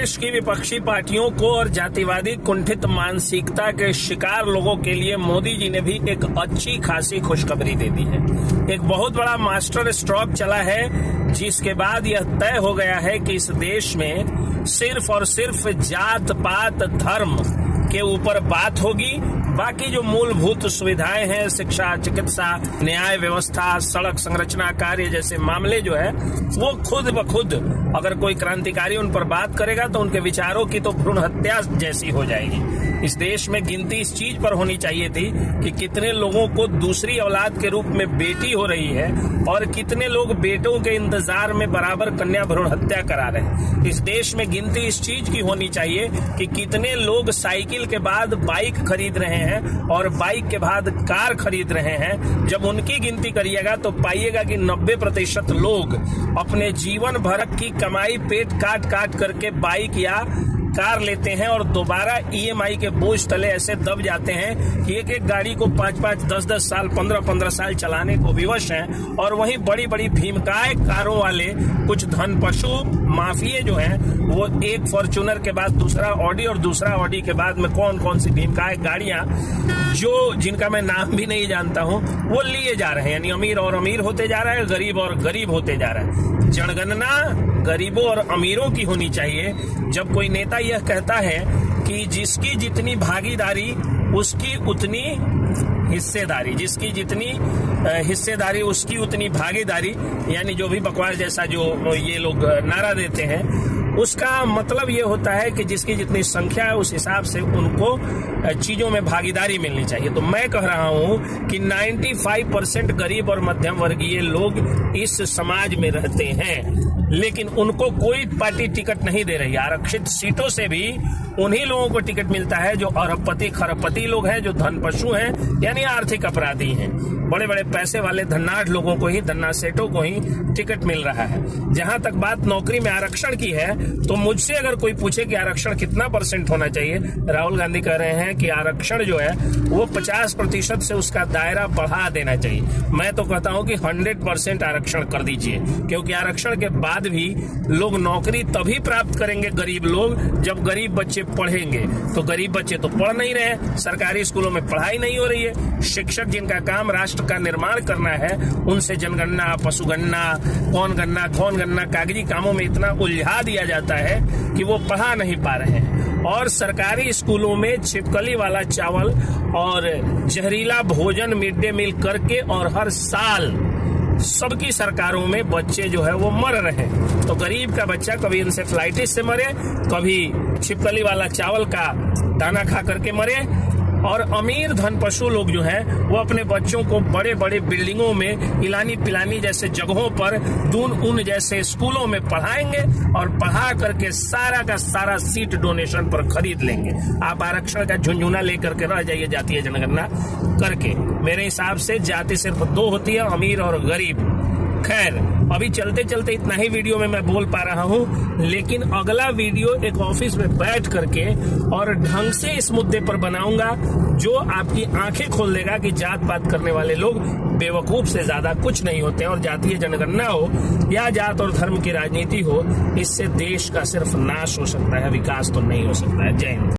देश की विपक्षी पार्टियों को और जातिवादी कुंठित मानसिकता के शिकार लोगों के लिए मोदी जी ने भी एक अच्छी खासी खुशखबरी दे दी है। एक बहुत बड़ा मास्टर स्ट्रोक चला है, जिसके बाद यह तय हो गया है कि इस देश में सिर्फ और सिर्फ जात पात धर्म के ऊपर बात होगी। बाकी जो मूलभूत सुविधाएं हैं, शिक्षा, चिकित्सा, न्याय व्यवस्था, सड़क संरचना कार्य जैसे मामले जो है वो खुद ब खुद अगर कोई क्रांतिकारी उन पर बात करेगा तो उनके विचारों की तो भ्रूण हत्या जैसी हो जाएगी। इस देश में गिनती इस चीज पर होनी चाहिए थी कि कितने लोगों को दूसरी औलाद के रूप में बेटी हो रही है और कितने लोग बेटों के इंतजार में बराबर कन्या भ्रूण हत्या करा रहे हैं। इस देश में गिनती इस चीज की होनी चाहिए कि कितने लोग साइकिल के बाद बाइक खरीद रहे हैं और बाइक के बाद कार खरीद रहे हैं। जब उनकी गिनती करिएगा तो पाइएगा कि 90% लोग अपने जीवन भर की कमाई पेट काट काट करके बाइक या कार लेते हैं और दोबारा ईएमआई के बोझ तले ऐसे दब जाते हैं कि एक एक गाड़ी को 5-5, 10-10 साल, 15-15 साल चलाने को विवश हैं। और वहीं बड़ी बड़ी भीमकाय कारों वाले कुछ धन पशु माफिये जो हैं वो एक फॉर्च्यूनर के बाद दूसरा ऑडी और दूसरा ऑडी के बाद में कौन कौन सी भीमकाय गाड़ियां जो जिनका मैं नाम भी नहीं जानता हूं वो लिए जा रहे हैं। यानी अमीर और अमीर होते जा रहा है, गरीब और गरीब होते जा रहा है। जनगणना गरीबों और अमीरों की होनी चाहिए। जब कोई नेता यह कहता है कि जिसकी जितनी भागीदारी उसकी उतनी हिस्सेदारी, जिसकी जितनी हिस्सेदारी उसकी उतनी भागीदारी, यानी जो भी बकवास जैसा जो ये लोग नारा देते हैं, उसका मतलब ये होता है कि जिसकी जितनी संख्या है उस हिसाब से उनको चीजों में भागीदारी मिलनी चाहिए। तो मैं कह रहा हूं कि 95% गरीब और मध्यम वर्गीय लोग इस समाज में रहते हैं, लेकिन उनको कोई पार्टी टिकट नहीं दे रही। आरक्षित सीटों से भी उन्हीं लोगों को टिकट मिलता है जो अरबपति खरबपति लोग हैं, जो धन पशु हैं, यानी आर्थिक अपराधी हैं। बड़े बड़े पैसे वाले धन्नाढ़ लोगों को ही, धन्ना सेठों को ही टिकट मिल रहा है। जहां तक बात नौकरी में आरक्षण की है तो मुझसे अगर कोई पूछे कि आरक्षण कितना % होना चाहिए, राहुल गांधी कह रहे हैं कि आरक्षण जो है वो 50% से उसका दायरा बढ़ा देना चाहिए। मैं तो कहता हूं कि 100% आरक्षण कर दीजिए, क्योंकि आरक्षण के बाद भी लोग नौकरी तभी प्राप्त करेंगे गरीब लोग जब गरीब बच्चे पढ़ेंगे। तो गरीब बच्चे तो पढ़ नहीं रहे, सरकारी स्कूलों में पढ़ाई नहीं हो रही है। शिक्षक जिनका काम राष्ट्र का निर्माण करना है, उनसे जनगणना, पशुगणना, कौन गणना कागजी कामों में इतना उलझा दिया जाता है कि वो पढ़ा नहीं पा रहे हैं। और सरकारी स्कूलों में छिपकली वाला चावल और जहरीला भोजन मिड डे मील करके और हर साल सबकी सरकारों में बच्चे जो है वो मर रहे हैं। तो गरीब का बच्चा कभी इंसेफ्लाइटिस से मरे, कभी छिपकली वाला चावल का दाना खा करके मरे, और अमीर धन पशु लोग जो हैं वो अपने बच्चों को बड़े बड़े बिल्डिंगों में इलानी पिलानी जैसे जगहों पर दून उन जैसे स्कूलों में पढ़ाएंगे और पढ़ा करके सारा का सारा सीट डोनेशन पर खरीद लेंगे। आप आरक्षण का झुंझुना लेकर के रह जाइए जातीय जनगणना करके। मेरे हिसाब से जाति सिर्फ 2 होती है, अमीर और गरीब। खैर, अभी चलते चलते इतना ही वीडियो में मैं बोल पा रहा हूं, लेकिन अगला वीडियो एक ऑफिस में बैठ करके और ढंग से इस मुद्दे पर बनाऊंगा जो आपकी आंखें खोल देगा कि जात पात करने वाले लोग बेवकूफ से ज्यादा कुछ नहीं होते हैं। और जातीय जनगणना हो या जात और धर्म की राजनीति हो, इससे देश का सिर्फ नाश हो सकता है, विकास तो नहीं हो सकता है। जय हिंद।